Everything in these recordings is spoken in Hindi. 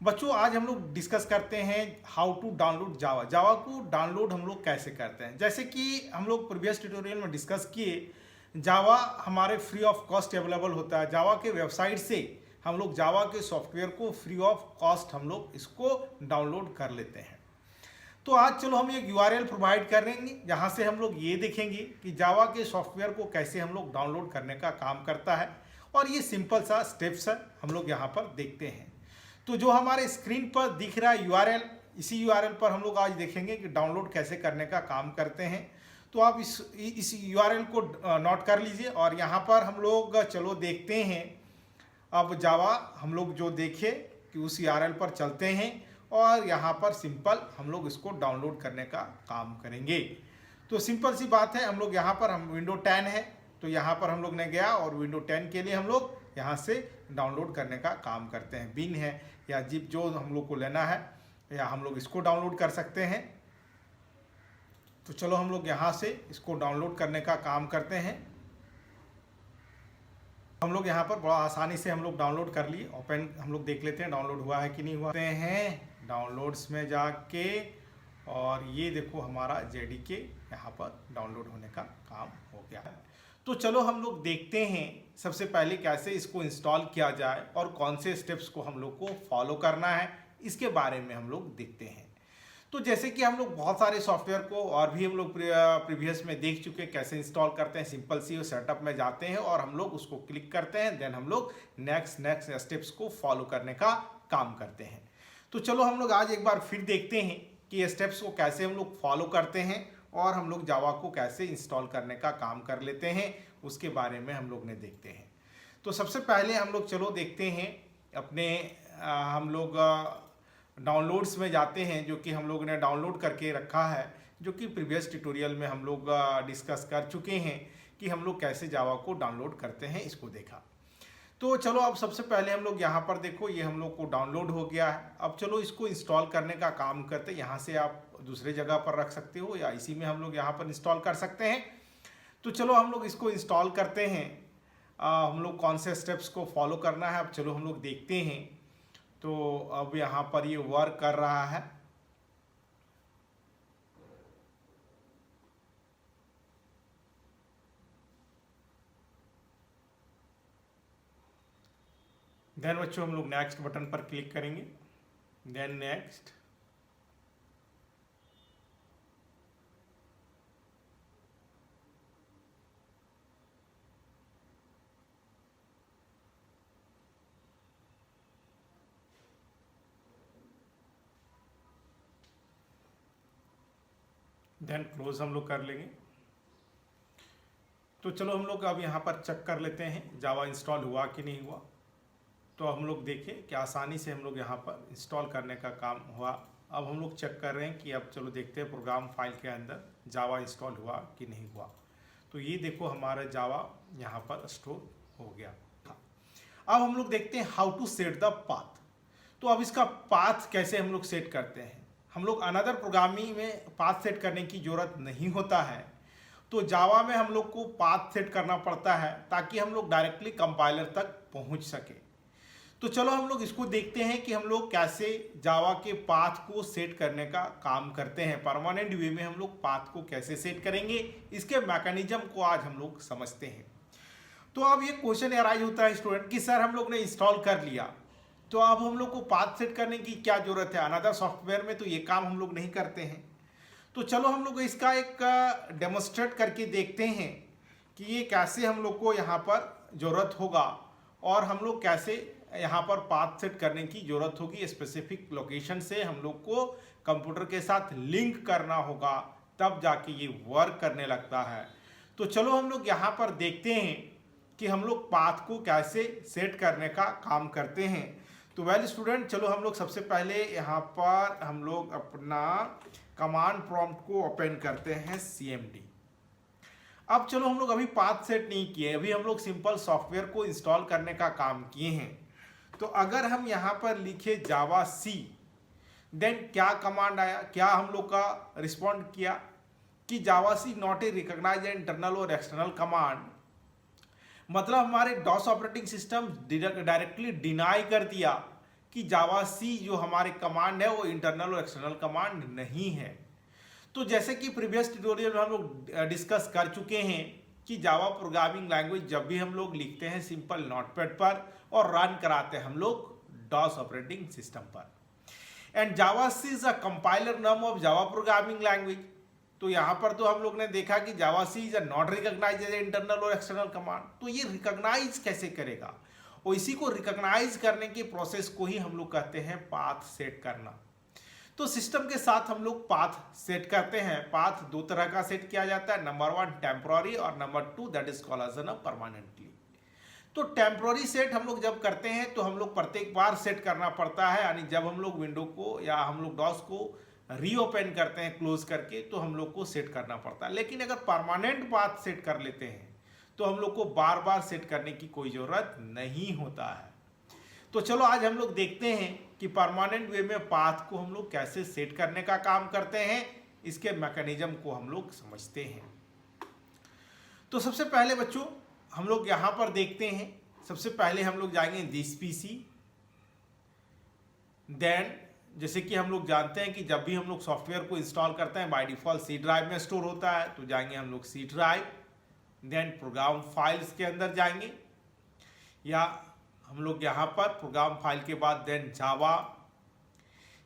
बच्चों आज हम लोग डिस्कस करते हैं हाउ टू डाउनलोड जावा। जावा को डाउनलोड हम लोग कैसे करते हैं। जैसे कि हम लोग प्रीवियस ट्यूटोरियल में डिस्कस किए, जावा हमारे फ्री ऑफ कॉस्ट अवेलेबल होता है। जावा के वेबसाइट से हम लोग जावा के सॉफ्टवेयर को फ्री ऑफ कॉस्ट हम लोग इसको डाउनलोड कर लेते हैं। तो आज चलो हम एक यूआरएल प्रोवाइड करेंगे जहाँ से हम लोग ये देखेंगे कि जावा के सॉफ्टवेयर को कैसे हम लोग डाउनलोड करने का काम करता है, और ये सिंपल सा स्टेप्स है हम लोग यहाँ पर देखते हैं। तो जो हमारे स्क्रीन पर दिख रहा है यूआरएल, इसी यूआरएल पर हम लोग आज देखेंगे कि डाउनलोड कैसे करने का काम करते हैं। तो आप इस यूआरएल को नोट कर लीजिए और यहाँ पर हम लोग चलो देखते हैं। अब जावा हम लोग जो देखे कि उस यूआरएल पर चलते हैं और यहाँ पर सिंपल हम लोग इसको डाउनलोड करने का काम करेंगे। तो सिंपल सी बात है, हम लोग यहाँ पर हम विंडो 10 है तो यहाँ पर हम लोग ने गया और विंडो 10 के लिए हम लोग यहाँ से डाउनलोड करने का काम करते हैं। बिन है या जिप जो हम लोग को लेना है, या हम लोग इसको डाउनलोड कर सकते हैं। तो चलो हम लोग यहाँ से इसको डाउनलोड करने का काम करते हैं। हम लोग यहाँ पर बड़ा आसानी से हम लोग डाउनलोड कर लिए। ओपन हम लोग देख लेते हैं डाउनलोड हुआ है कि नहीं हुआ हैं। डाउनलोड्स में जाके और ये देखो हमारा जेडीके यहाँ पर डाउनलोड होने का काम हो गया है। तो चलो हम लोग देखते हैं सबसे पहले कैसे इसको इंस्टॉल किया जाए और कौन से स्टेप्स को हम लोग को फॉलो करना है, इसके बारे में हम लोग देखते हैं। तो जैसे कि हम लोग बहुत सारे सॉफ्टवेयर को और भी हम लोग प्रीवियस में देख चुके कैसे इंस्टॉल करते हैं। सिंपल सी सेटअप में जाते हैं और हम लोग उसको क्लिक करते हैं, देन हम लोग नेक्स्ट स्टेप्स को फॉलो करने का काम करते हैं। तो चलो हम लोग आज एक बार फिर देखते हैं कि ये स्टेप्स को कैसे हम लोग फॉलो करते हैं और हम लोग जावा को कैसे इंस्टॉल करने का काम कर लेते हैं, उसके बारे में हम लोग ने देखते हैं। तो सबसे पहले हम लोग चलो देखते हैं अपने हम लोग डाउनलोड्स में जाते हैं, जो कि हम लोग ने डाउनलोड करके रखा है, जो कि प्रीवियस ट्यूटोरियल में हम लोग डिस्कस कर चुके हैं कि हम लोग कैसे जावा को डाउनलोड करते हैं, इसको देखा। तो चलो अब सबसे पहले हम लोग यहाँ पर देखो ये हम लोग को डाउनलोड हो गया है। अब चलो इसको इंस्टॉल करने का काम करते हैं। यहाँ से आप दूसरे जगह पर रख सकते हो या इसी में हम लोग यहाँ पर इंस्टॉल कर सकते हैं। तो चलो हम लोग इसको इंस्टॉल करते हैं। हम लोग कौन से स्टेप्स को फॉलो करना है अब चलो हम लोग देखते हैं। तो अब यहाँ पर ये वर्क कर रहा है। देन बच्चों हम लोग नेक्स्ट बटन पर क्लिक करेंगे, देन नेक्स्ट। देन क्लोज हम लोग कर लेंगे। तो चलो हम लोग अब यहाँ पर चेक कर लेते हैं जावा इंस्टॉल हुआ कि नहीं हुआ। तो हम लोग देखें कि आसानी से हम लोग यहाँ पर इंस्टॉल करने का काम हुआ। अब हम लोग चेक कर रहे हैं कि अब चलो देखते हैं प्रोग्राम फाइल के अंदर जावा इंस्टॉल हुआ कि नहीं हुआ। तो ये देखो हमारा जावा यहाँ पर स्टोर हो गया। अब हम लोग देखते हैं how to set the path. तो अब इसका पाथ कैसे हम लोग सेट करते हैं। हम लोग अनदर प्रोग्रामिंग में पाथ सेट करने की ज़रूरत नहीं होता है। तो जावा में हम लोग को पाथ सेट करना पड़ता है ताकि हम लोग डायरेक्टली कंपाइलर तक पहुंच सके। तो चलो हम लोग इसको देखते हैं कि हम लोग कैसे जावा के पाथ को सेट करने का काम करते हैं। परमानेंट वे में हम लोग पाथ को कैसे सेट करेंगे, इसके मैकेनिज्म को आज हम लोग समझते हैं। तो अब ये क्वेश्चन अराइज होता है स्टूडेंट कि सर हम लोग ने इंस्टॉल कर लिया, तो अब हम लोग को पाथ सेट करने की क्या जरूरत है। अनदर सॉफ्टवेयर में तो ये काम हम लोग नहीं करते हैं। तो चलो हम लोग इसका एक डेमोस्ट्रेट करके देखते हैं कि ये कैसे हम लोग को यहाँ पर ज़रूरत होगा और हम लोग कैसे यहाँ पर पाथ सेट करने की ज़रूरत होगी। स्पेसिफिक लोकेशन से हम लोग को कंप्यूटर के साथ लिंक करना होगा, तब जाके ये वर्क करने लगता है। तो चलो हम लोग यहाँ पर देखते हैं कि हम लोग पाथ को कैसे सेट करने का काम करते हैं। तो वेल स्टूडेंट, चलो हम लोग सबसे पहले यहाँ पर हम लोग अपना कमांड प्रॉम्प्ट को ओपन करते हैं cmd। अब चलो हम लोग अभी पाथ सेट नहीं किए, अभी हम लोग सिंपल सॉफ्टवेयर को इंस्टॉल करने का काम किए हैं। तो अगर हम यहाँ पर लिखे जावा सी, देन क्या कमांड आया, क्या हम लोग का रिस्पॉन्ड किया कि javac not a recognize internal और एक्सटर्नल कमांड। मतलब हमारे DOS operating system directly deny कर दिया कि जावासी जो हमारे कमांड है वो इंटरनल और एक्सटर्नल कमांड नहीं है। तो जैसे कि प्रीवियस ट्यूटोरियल में हम लोग डिस्कस कर चुके हैं कि जावा प्रोग्रामिंग लैंग्वेज जब भी हम लोग लिखते हैं सिंपल नोटपैड पर और रन कराते हैं हम लोग डॉस ऑपरेटिंग सिस्टम पर, and javac is a compiler name of Java programming language. तो यहाँ पर तो हम लोग ने देखा कि javac is not recognise as internal और एक्सटर्नल कमांड। तो ये रिकॉग्नाइज कैसे करेगा, और इसी को रिकॉग्नाइज करने की प्रोसेस को ही हम लोग कहते हैं पाथ सेट करना। तो सिस्टम के साथ हम लोग पाथ सेट करते हैं। पाथ दो तरह का सेट किया जाता है, नंबर 1 टेम्पोररी और number 2 that is called as permanently. तो टेम्पोररी सेट हम लोग जब करते हैं तो हम लोग प्रत्येक बार सेट करना पड़ता है, यानी जब हम लोग विंडो को या हम लोग डॉस को रीओपन करते हैं क्लोज करके तो हम लोग को सेट करना पड़ता है। लेकिन अगर परमानेंट पाथ सेट कर लेते हैं तो हम लोग को बार बार सेट करने की कोई ज़रूरत नहीं होता है। तो चलो आज हम लोग देखते हैं कि परमानेंट वे में पाथ को हम लोग कैसे सेट करने का काम करते हैं, इसके मैकेनिज्म को हम लोग समझते हैं। तो सबसे पहले बच्चों हम लोग यहाँ पर देखते हैं, सबसे पहले हम लोग जाएंगे दिस पीसी। देन जैसे कि हम लोग जानते हैं कि जब भी हम लोग सॉफ्टवेयर को इंस्टॉल करते हैं बाय डिफॉल्ट सी ड्राइव में स्टोर होता है, तो जाएंगे हम लोग C drive. Then program files के अंदर जाएंगे, या हम लोग यहाँ पर प्रोग्राम फाइल के बाद देन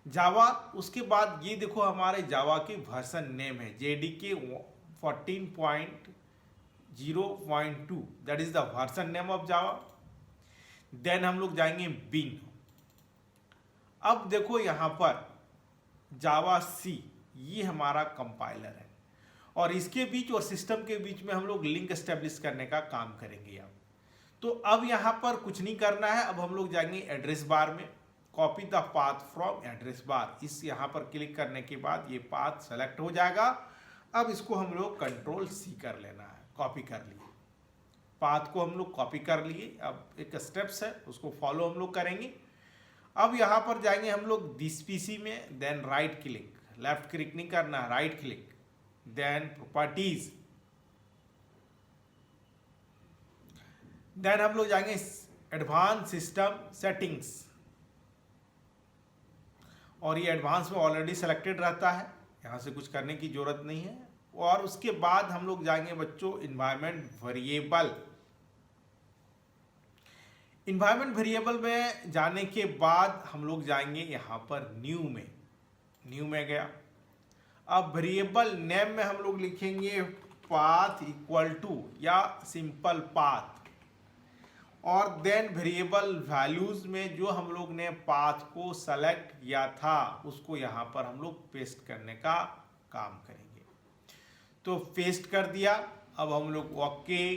जावा, उसके बाद ये देखो हमारे जावा की वर्जन नेम है JDK 14.0.2 that is the version name of Java. Then हम लोग जाएंगे बिन। अब देखो यहाँ पर जावा सी ये हमारा कंपाइलर है, और इसके बीच और सिस्टम के बीच में हम लोग लिंक एस्टेब्लिश करने का काम करेंगे। तो अब यहाँ पर कुछ नहीं करना है, अब हम लोग जाएंगे एड्रेस बार में, copy the path from address bar. इस यहाँ पर क्लिक करने के बाद ये पाथ सेलेक्ट हो जाएगा। अब इसको हम लोग Ctrl+C कर लेना है, कॉपी कर लिए पाथ को, हम लोग कॉपी कर लिए। अब एक स्टेप्स है उसको फॉलो हम लोग करेंगे। अब यहाँ पर जाएंगे हम लोग दिस पीसी में, then right click, left click नहीं करना, right click, then properties, then हम लोग जाएंगे एडवांस सिस्टम सेटिंग्स, और ये एडवांस में ऑलरेडी सेलेक्टेड रहता है, यहाँ से कुछ करने की जरूरत नहीं है। और उसके बाद हम लोग जाएंगे बच्चों इन्वायरमेंट वेरिएबल। इन्वायरमेंट वेरिएबल में जाने के बाद हम लोग जाएंगे यहाँ पर न्यू में गया। अब वेरिएबल नेम में हम लोग लिखेंगे पाथ इक्वल टू या सिंपल पाथ, और देन वेरिएबल वैल्यूज में जो हम लोग ने पाथ को सेलेक्ट किया था उसको यहाँ पर हम लोग पेस्ट करने का काम करेंगे। तो पेस्ट कर दिया। अब हम लोग okay,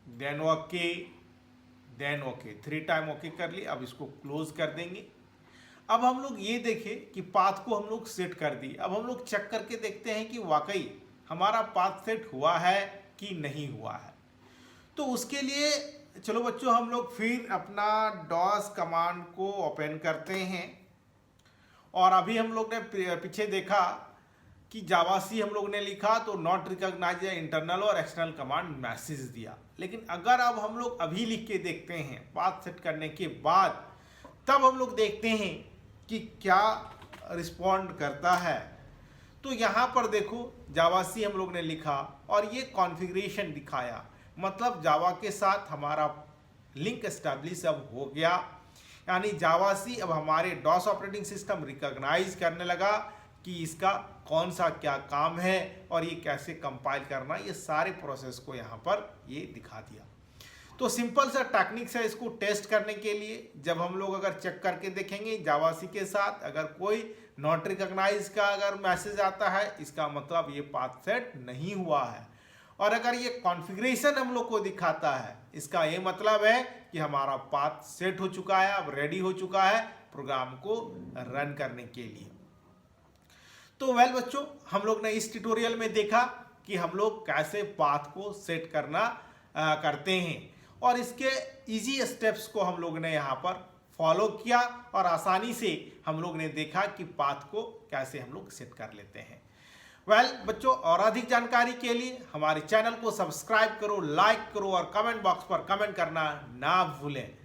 then okay, then okay, 3 time okay कर लिए। अब इसको क्लोज कर देंगे। अब हम लोग ये देखें कि पाथ को हम लोग सेट कर दिए। अब हम लोग चेक करके देखते हैं कि वाकई हमारा पाथ सेट हुआ है कि नहीं हुआ है। तो उसके लिए चलो बच्चों हम लोग फिर अपना डॉस कमांड को ओपन करते हैं, और अभी हम लोग ने पीछे देखा कि जावासी हम लोग ने लिखा तो नॉट रिकॉग्नाइज इंटरनल और एक्सटर्नल कमांड मैसेज दिया। लेकिन अगर अब हम लोग अभी लिख के देखते हैं पाथ सेट करने के बाद, तब हम लोग देखते हैं कि क्या रिस्पॉन्ड करता है। तो यहाँ पर देखो जावासी हम लोग ने लिखा और ये कॉन्फ़िगरेशन दिखाया, मतलब जावा के साथ हमारा लिंक एस्टैब्लिश अब हो गया, यानी जावासी अब हमारे डॉस ऑपरेटिंग सिस्टम रिकॉग्नाइज करने लगा कि इसका कौन सा क्या काम है और ये कैसे कंपाइल करना, ये सारे प्रोसेस को यहाँ पर ये दिखा दिया। तो सिंपल सा टेक्निक्स है इसको टेस्ट करने के लिए। जब हम लोग अगर चेक करके देखेंगे जावासी के साथ अगर कोई नॉट रिकॉग्नाइज का अगर मैसेज आता है, इसका मतलब ये पाथ सेट नहीं हुआ है। और अगर ये कॉन्फ़िगरेशन हम लोग को दिखाता है, इसका ये मतलब है कि हमारा पाथ सेट हो चुका है, अब रेडी हो चुका है प्रोग्राम को रन करने के लिए। तो वेल बच्चों, हम लोग ने इस ट्यूटोरियल में देखा कि हम लोग कैसे पाथ को सेट करते हैं, और इसके इजी स्टेप्स को हम लोग ने यहाँ पर फॉलो किया और आसानी से हम लोग ने देखा कि पाथ को कैसे हम लोग सेट कर लेते हैं। वेल बच्चों, और अधिक जानकारी के लिए हमारे चैनल को सब्सक्राइब करो, लाइक करो और कमेंट बॉक्स पर कमेंट करना ना भूलें।